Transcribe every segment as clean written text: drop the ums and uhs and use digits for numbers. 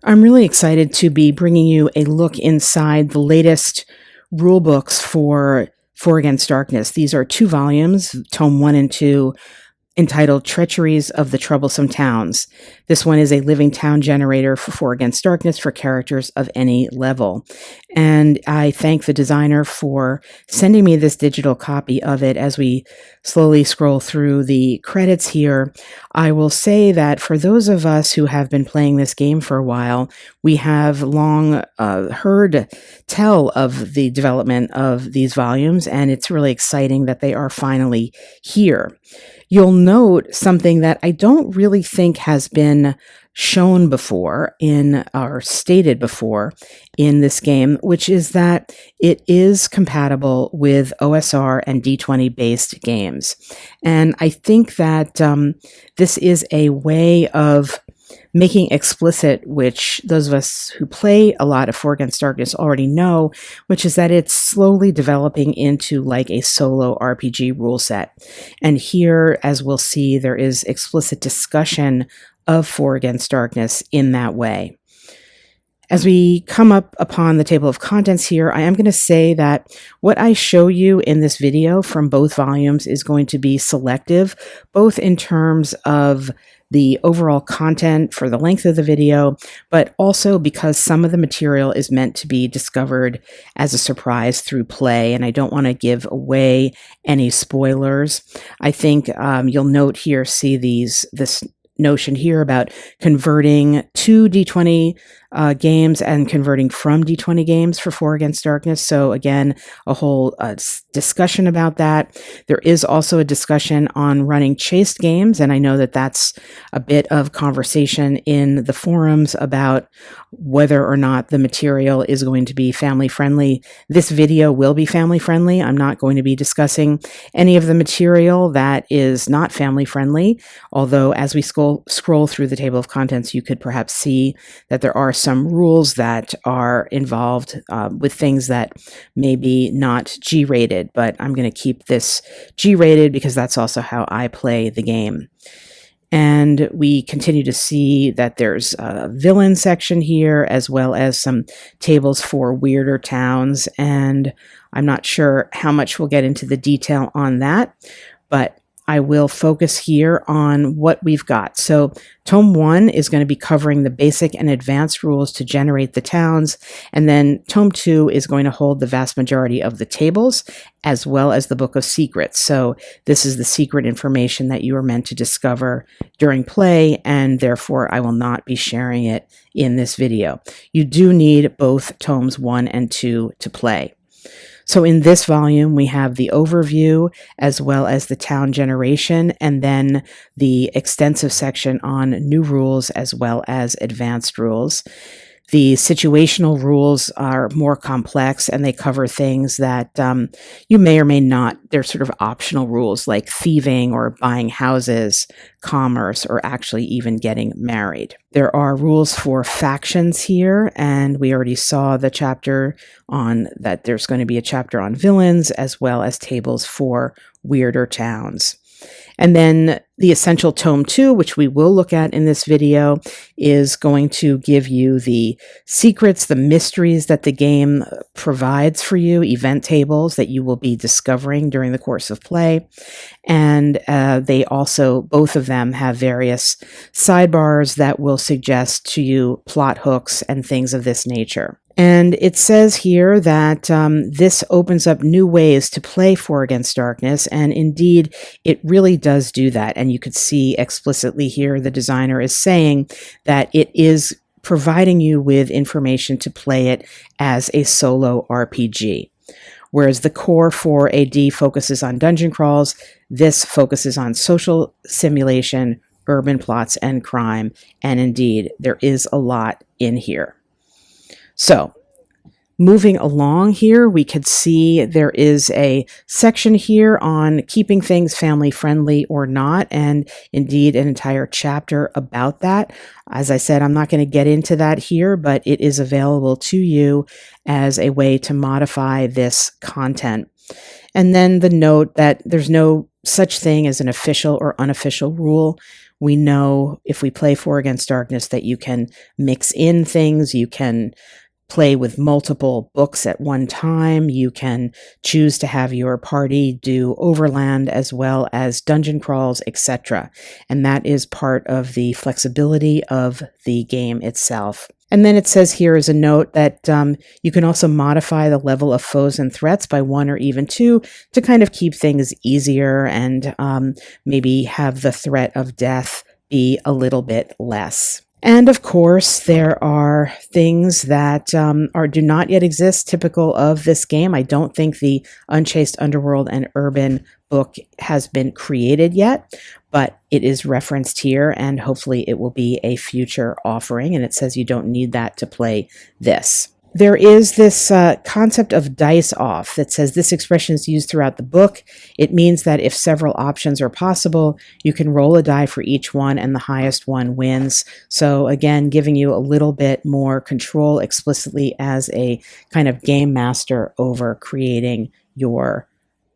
I'm really excited to be bringing you a look inside the latest rule books for Against Darkness. These are 2 volumes, Tome 1 and 2, entitled Treacheries of the Troublesome Towns. This one is a living town generator for Against Darkness for characters of any level. And I thank the designer for sending me this digital copy of it. As we slowly scroll through the credits here, I will say that for those of us who have been playing this game for a while, we have long heard tell of the development of these volumes, and it's really exciting that they are finally here. You'll note something that I don't really think has been shown before or stated before in this game, which is that it is compatible with OSR and D20 based games. And I think that this is a way of making explicit, which those of us who play a lot of For Against Darkness already know, which is that it's slowly developing into like a solo RPG rule set. And here, as we'll see, there is explicit discussion of For Against Darkness in that way. As we come up upon the table of contents here, I am going to say that what I show you in this video from both volumes is going to be selective, both in terms of the overall content for the length of the video, but also because some of the material is meant to be discovered as a surprise through play, and I don't want to give away any spoilers. I think you'll note here, see this notion here about converting to D20 games and converting from D20 games for Against Darkness. So again, a whole discussion about that. There is also a discussion on running chased games, and I know that that's a bit of conversation in the forums about whether or not the material is going to be family friendly. This video will be family friendly. I'm not going to be discussing any of the material that is not family friendly, although as we scroll through the table of contents, you could perhaps see that there are some rules that are involved with things that may be not G-rated, but I'm going to keep this G-rated because that's also how I play the game. And we continue to see that there's a villain section here, as well as some tables for weirder towns. And I'm not sure how much we'll get into the detail on that, but I will focus here on what we've got. So Tome 1 is going to be covering the basic and advanced rules to generate the towns, and then Tome 2 is going to hold the vast majority of the tables, as well as the Book of Secrets. So this is the secret information that you are meant to discover during play, and therefore I will not be sharing it in this video. You do need both Tomes 1 and 2 to play. So in this volume, we have the overview as well as the town generation, and then the extensive section on new rules as well as advanced rules. The situational rules are more complex, and they cover things that you may or may not. They're sort of optional rules like thieving or buying houses, commerce, or actually even getting married. There are rules for factions here, and we already saw the chapter on that. There's going to be a chapter on villains as well as tables for weirder towns. And then the essential Tome 2, which we will look at in this video, is going to give you the secrets, the mysteries that the game provides for you, event tables that you will be discovering during the course of play. And they also, both of them have various sidebars that will suggest to you plot hooks and things of this nature. And it says here that this opens up new ways to play For Against Darkness, and indeed, it really does do that. And you could see explicitly here the designer is saying that it is providing you with information to play it as a solo RPG. Whereas the core for AD focuses on dungeon crawls, this focuses on social simulation, urban plots, and crime. And indeed, there is a lot in here. So, moving along here, we could see there is a section here on keeping things family friendly or not, and indeed an entire chapter about that. As I said, I'm not going to get into that here, but it is available to you as a way to modify this content. And then the note that there's no such thing as an official or unofficial rule. we know if we play For Against Darkness that you can mix in things, you can play with multiple books at one time. You can choose to have your party do overland as well as dungeon crawls, etc. And that is part of the flexibility of the game itself. And then it says here is a note that you can also modify the level of foes and threats by 1 or even 2 to kind of keep things easier and maybe have the threat of death be a little bit less. And of course, there are things that do not yet exist, typical of this game. I don't think the Unchased Underworld and Urban book has been created yet, but it is referenced here, and hopefully it will be a future offering. And it says you don't need that to play this. There is this concept of dice off that says this expression is used throughout the book. It means that if several options are possible, you can roll a die for each one and the highest one wins. So again, giving you a little bit more control explicitly as a kind of game master over creating your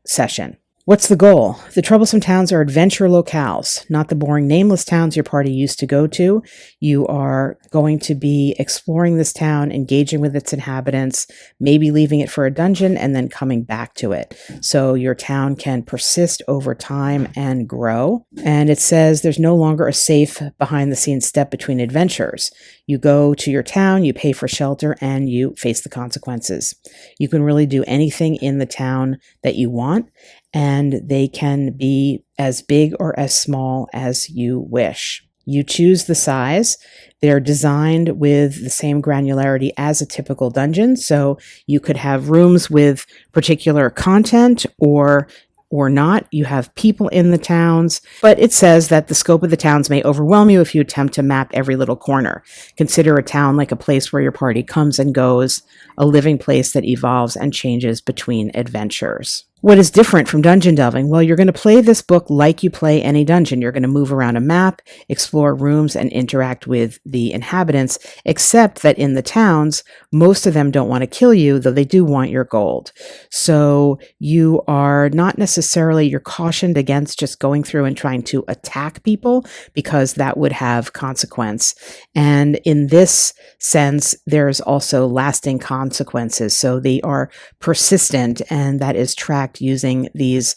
session. What's the goal? The Troublesome Towns are adventure locales, not the boring nameless towns your party used to go to. You are going to be exploring this town, engaging with its inhabitants, maybe leaving it for a dungeon and then coming back to it. So your town can persist over time and grow. And it says there's no longer a safe behind-the-scenes step between adventures. You go to your town, you pay for shelter, and you face the consequences. You can really do anything in the town that you want, and they can be as big or as small as you wish. You choose the size. They're designed with the same granularity as a typical dungeon, so you could have rooms with particular content or not. You have people in the towns, but it says that the scope of the towns may overwhelm you if you attempt to map every little corner. Consider a town like a place where your party comes and goes, a living place that evolves and changes between adventures. What is different from dungeon delving? Well, you're going to play this book like you play any dungeon. You're going to move around a map, explore rooms, and interact with the inhabitants, except that in the towns, most of them don't want to kill you, though they do want your gold. So you are not necessarily, you're cautioned against just going through and trying to attack people because that would have consequence. And in this sense, there's also lasting consequences. So they are persistent, and that is tracked using these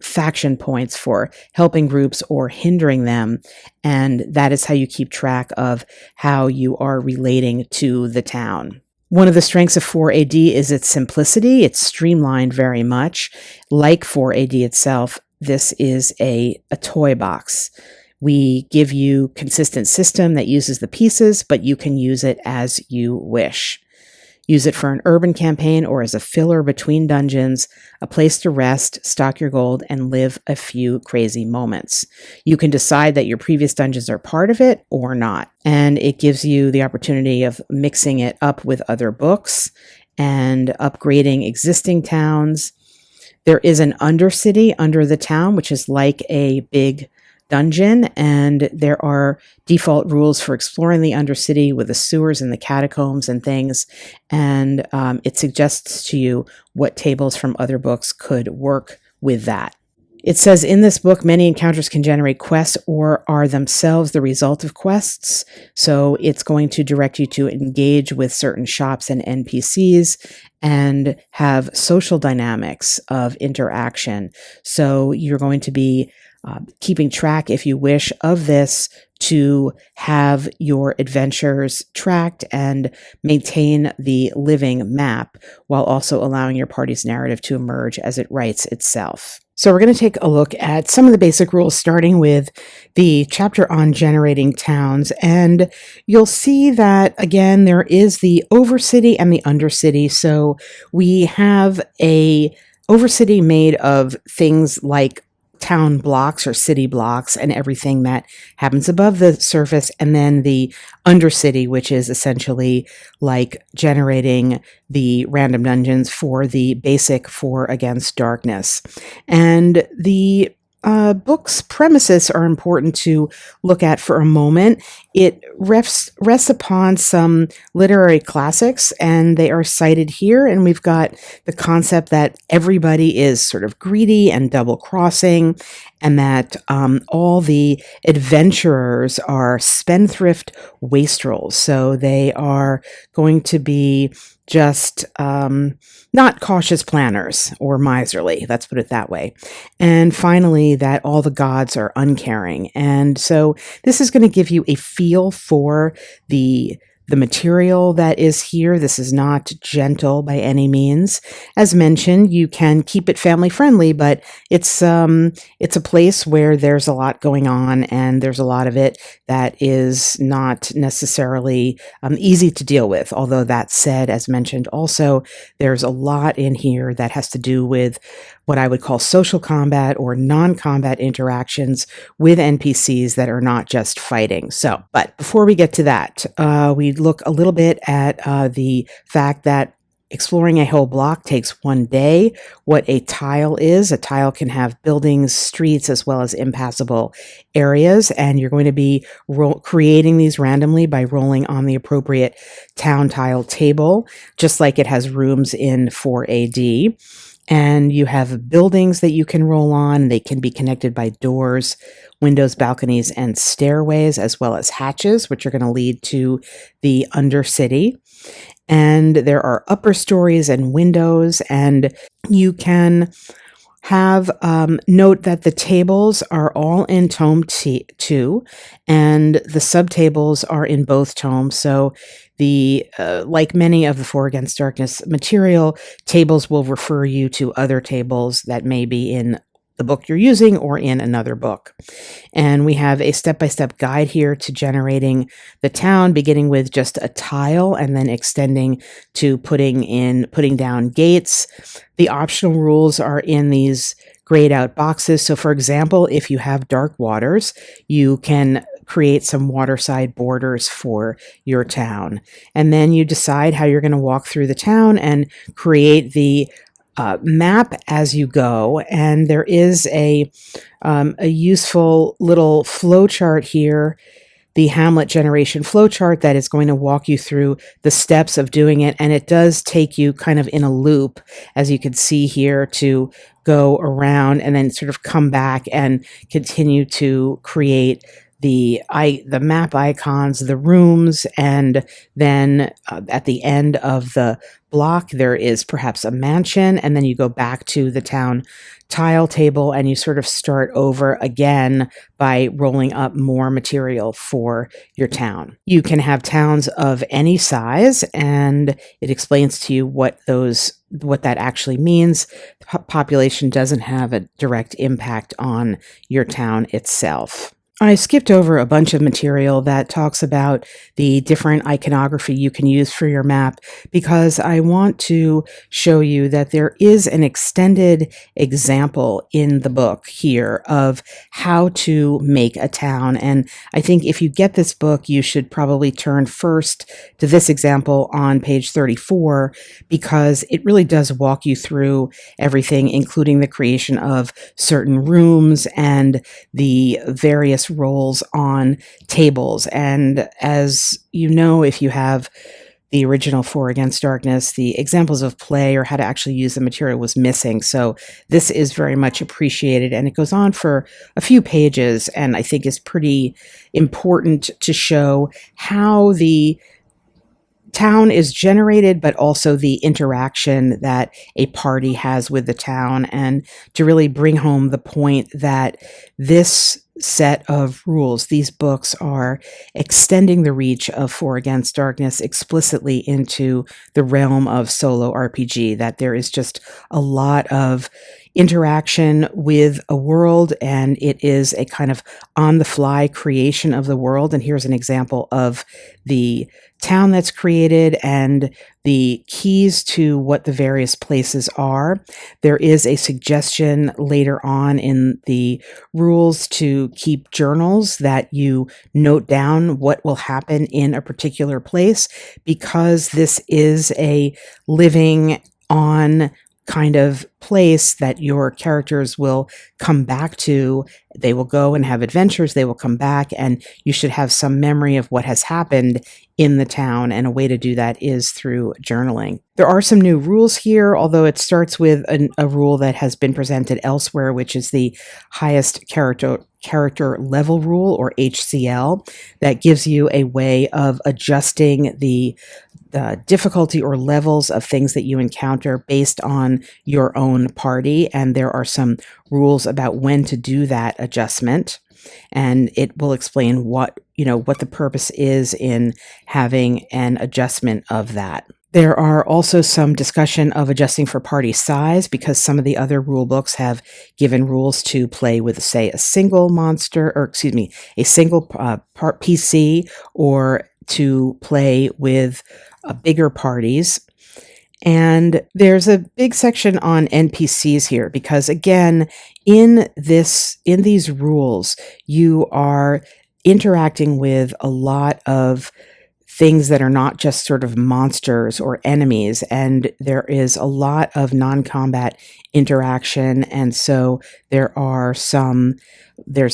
faction points for helping groups or hindering them. And that is how you keep track of how you are relating to the town. One of the strengths of 4AD is its simplicity. It's streamlined very much. Like 4AD itself, this is a toy box. We give you consistent system that uses the pieces, but you can use it as you wish. Use it for an urban campaign or as a filler between dungeons, a place to rest, stock your gold, and live a few crazy moments. You can decide that your previous dungeons are part of it or not. And it gives you the opportunity of mixing it up with other books and upgrading existing towns. There is an undercity under the town, which is like a big dungeon, and there are default rules for exploring the Undercity with the sewers and the catacombs and things, and it suggests to you what tables from other books could work with that. It says in this book, many encounters can generate quests or are themselves the result of quests, so it's going to direct you to engage with certain shops and NPCs and have social dynamics of interaction. So you're going to be keeping track, if you wish, of this to have your adventures tracked and maintain the living map while also allowing your party's narrative to emerge as it writes itself. So we're going to take a look at some of the basic rules, starting with the chapter on generating towns. And you'll see that, again, there is the overcity and the undercity. So we have a overcity made of things like town blocks or city blocks and everything that happens above the surface, and then the undercity, which is essentially like generating the random dungeons for the basic For Against Darkness. And the book's premises are important to look at for a moment. It rests upon some literary classics, and they are cited here. And we've got the concept that everybody is sort of greedy and double-crossing, and that all the adventurers are spendthrift wastrels. So they are going to be just not cautious planners or miserly, let's put it that way. And finally, that all the gods are uncaring. And so this is going to give you a feel for the material that is here. This is not gentle by any means. As mentioned, you can keep it family friendly, but it's a place where there's a lot going on, and there's a lot of it that is not necessarily easy to deal with. Although that said, as mentioned, also there's a lot in here that has to do with what I would call social combat or non-combat interactions with NPCs that are not just fighting. So, but before we get to that, we look a little bit at the fact that exploring a whole block takes 1 day. What a tile is, a tile can have buildings, streets, as well as impassable areas, and you're going to be creating these randomly by rolling on the appropriate town tile table, just like it has rooms in 4AD. And you have buildings that you can roll on. They can be connected by doors, windows, balconies, and stairways, as well as hatches, which are going to lead to the Undercity. And there are upper stories and windows, and you can have note that the tables are all in Tome 2, and the subtables are in both tomes. So the like many of the For Against Darkness material, tables will refer you to other tables that may be in the book you're using or in another book. And we have a step-by-step guide here to generating the town, beginning with just a tile and then extending to putting down gates. The optional rules are in these grayed out boxes. So for example, if you have dark waters, you can create some waterside borders for your town. And then you decide how you're going to walk through the town and create the map as you go. And there is a useful little flowchart here, the Hamlet generation flowchart, that is going to walk you through the steps of doing it. And it does take you kind of in a loop, as you can see here, to go around and then sort of come back and continue to create the map icons, the rooms, and then at the end of the block there is perhaps a mansion, and then you go back to the town tile table and you sort of start over again by rolling up more material for your town. You can have towns of any size, and it explains to you what that actually means. Population doesn't have a direct impact on your town itself. I skipped over a bunch of material that talks about the different iconography you can use for your map, because I want to show you that there is an extended example in the book here of how to make a town. And I think if you get this book, you should probably turn first to this example on page 34, because it really does walk you through everything, including the creation of certain rooms and the various roles on tables. And as you know, if you have the original For Against Darkness, the examples of play or how to actually use the material was missing. So this is very much appreciated, and it goes on for a few pages, and I think is pretty important to show how the town is generated, but also the interaction that a party has with the town, and to really bring home the point that this set of rules, these books, are extending the reach of For Against Darkness explicitly into the realm of solo RPG, that there is just a lot of interaction with a world, and it is a kind of on-the-fly creation of the world. And here's an example of the town that's created and the keys to what the various places are. There is a suggestion later on in the rules to keep journals that you note down what will happen in a particular place, because this is a living on kind of place that your characters will come back to. They will go and have adventures, they will come back, and you should have some memory of what has happened in the town, and a way to do that is through journaling. There are some new rules here, although it starts with a rule that has been presented elsewhere, which is the highest character level rule, or HCL, that gives you a way of adjusting the difficulty or levels of things that you encounter based on your own party. And there are some rules about when to do that adjustment. And it will explain what the purpose is in having an adjustment of that. There are also some discussion of adjusting for party size, because some of the other rule books have given rules to play with, say, a single monster, or excuse me, a single part PC, or to play with bigger parties. And there's a big section on NPCs here, because again, in these rules, you are interacting with a lot of things that are not just sort of monsters or enemies, and there is a lot of non-combat interaction. And so there's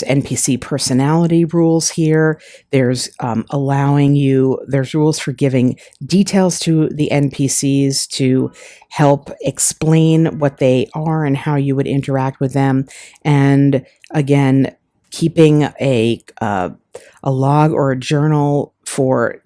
NPC personality rules here. There's there's rules for giving details to the NPCs to help explain what they are and how you would interact with them. And again, keeping a log or a journal for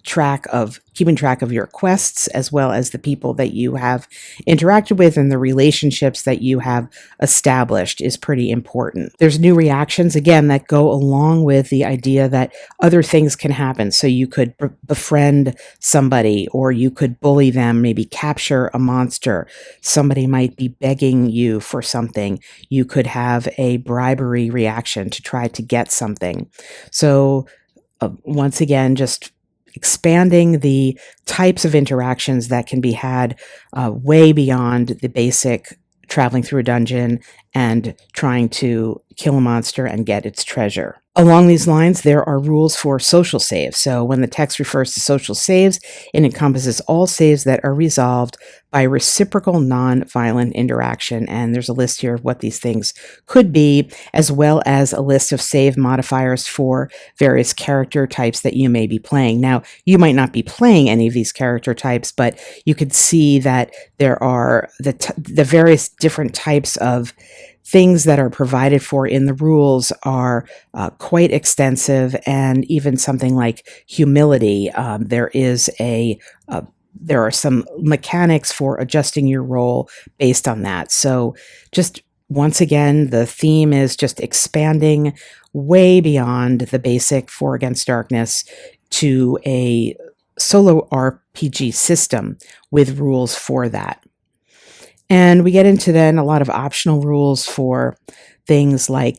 keeping track of your quests, as well as the people that you have interacted with and the relationships that you have established, is pretty important. There's new reactions, again, that go along with the idea that other things can happen. So you could befriend somebody, or you could bully them, maybe capture a monster. Somebody might be begging you for something. You could have a bribery reaction to try to get something. So once again, just expanding the types of interactions that can be had way beyond the basic traveling through a dungeon and trying to kill a monster and get its treasure. Along these lines, there are rules for social saves. So when the text refers to social saves, it encompasses all saves that are resolved by reciprocal non-violent interaction. And there's a list here of what these things could be, as well as a list of save modifiers for various character types that you may be playing. Now, you might not be playing any of these character types, but you could see that there are the various different types of things that are provided for in the rules are quite extensive. And even something like humility, there are some mechanics for adjusting your role based on that. So just once again, the theme is just expanding way beyond the basic For Against Darkness to a solo RPG system with rules for that. And we get into then a lot of optional rules for things like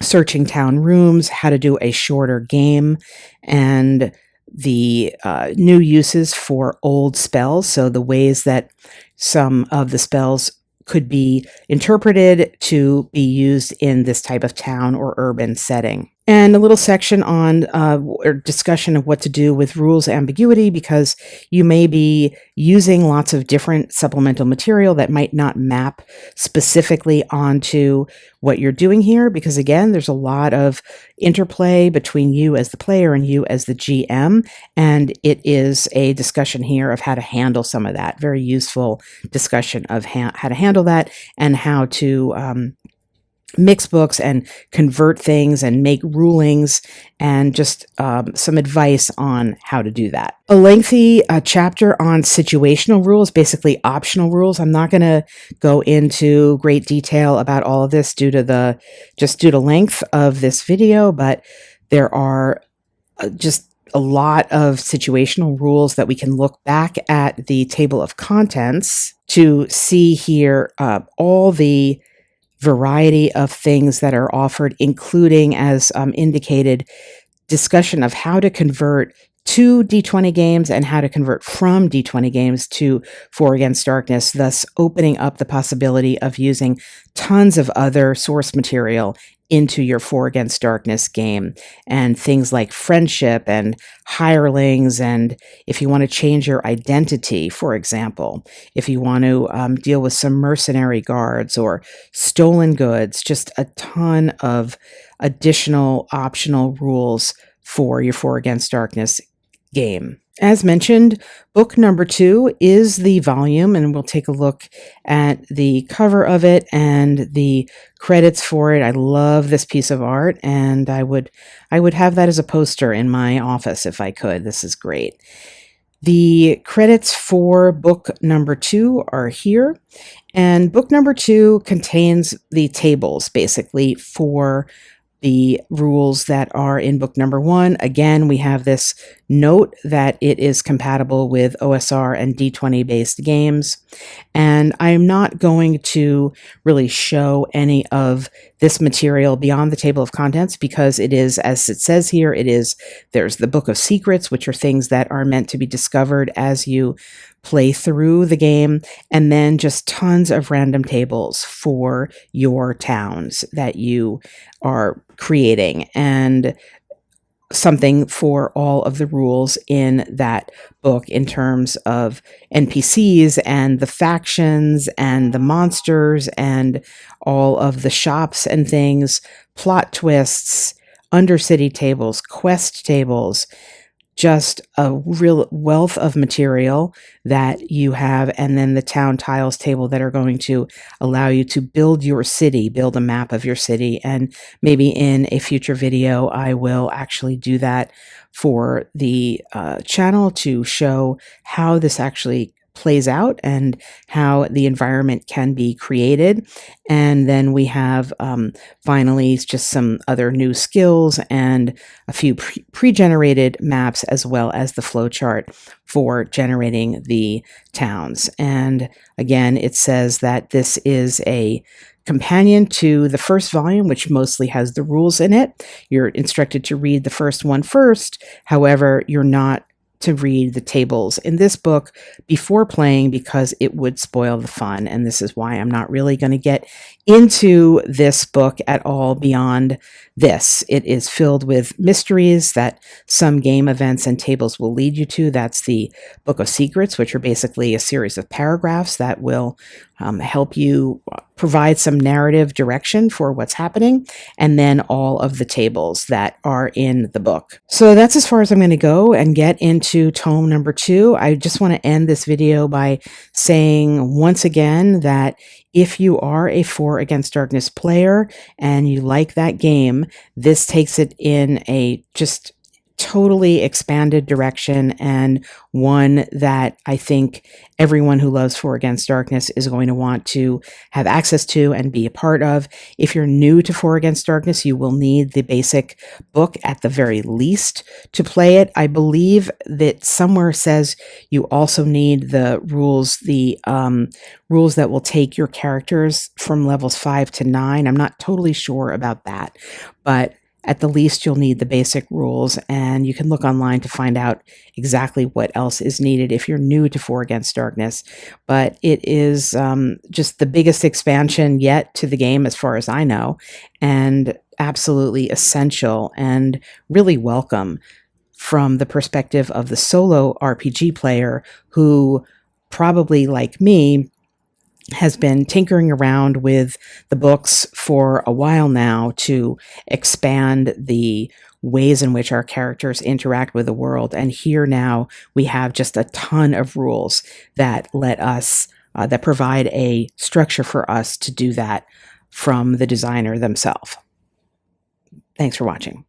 searching town rooms, how to do a shorter game, and the new uses for old spells. So the ways that some of the spells could be interpreted to be used in this type of town or urban setting. And a little section on or discussion of what to do with rules ambiguity, because you may be using lots of different supplemental material that might not map specifically onto what you're doing here, because again, there's a lot of interplay between you as the player and you as the GM, and it is a discussion here of how to handle some of that. Very useful discussion of how to handle that, and how to mix books and convert things and make rulings, and just some advice on how to do that. A lengthy chapter on situational rules, basically optional rules. I'm not going to go into great detail about all of this due to length of this video, but there are just a lot of situational rules that we can look back at the table of contents to see here all the variety of things that are offered, including, as indicated, discussion of how to convert to D20 games and how to convert from D20 games to 4 Against Darkness, thus opening up the possibility of using tons of other source material into your 4 Against Darkness game, and things like friendship and hirelings, and if you want to change your identity, for example, if you want to deal with some mercenary guards or stolen goods, just a ton of additional optional rules for your 4 Against Darkness game. As mentioned, book number 2 is the volume, and we'll take a look at the cover of it and the credits for it. I love this piece of art, and I would have that as a poster in my office if I could. This is great. The credits for book number 2 are here, and book number 2 contains the tables basically for the rules that are in book number 1. Again, we have this note that it is compatible with OSR and D20 based games. And I'm not going to really show any of this material beyond the table of contents because it is, as it says here, there's the Book of Secrets, which are things that are meant to be discovered as you play through the game, and then just tons of random tables for your towns that you are creating, and something for all of the rules in that book in terms of NPCs and the factions and the monsters and all of the shops and things, plot twists, undercity tables, quest tables, just a real wealth of material that you have, and then the town tiles table that are going to allow you to build your city, build a map of your city, and maybe in a future video I will actually do that for the channel to show how this actually plays out and how the environment can be created. And then we have finally just some other new skills and a few pre-generated maps, as well as the flowchart for generating the towns. And again, it says that this is a companion to the first volume, which mostly has the rules in it. You're instructed to read the first one first. However, you're not to read the tables in this book before playing because it would spoil the fun. And this is why I'm not really going to get into this book at all beyond this. It is filled with mysteries that some game events and tables will lead you to. That's the Book of Secrets, which are basically a series of paragraphs that will help you provide some narrative direction for what's happening, and then all of the tables that are in the book. So that's as far as I'm going to go and get into tome number 2. I just want to end this video by saying once again that if you are a 4 Against Darkness player and you like that game, this takes it in a just totally expanded direction, and one that I think everyone who loves 4 Against Darkness is going to want to have access to and be a part of. If you're new to 4 Against Darkness, you will need the basic book at the very least to play it. I believe that somewhere says you also need the rules, rules that will take your characters from levels 5 to 9. I'm not totally sure about that, but at the least, you'll need the basic rules, and you can look online to find out exactly what else is needed if you're new to 4 Against Darkness. But it is just the biggest expansion yet to the game, as far as I know, and absolutely essential and really welcome from the perspective of the solo RPG player who, probably like me, has been tinkering around with the books for a while now to expand the ways in which our characters interact with the world. And here now we have just a ton of rules that let us, that provide a structure for us to do that from the designer themselves. Thanks for watching.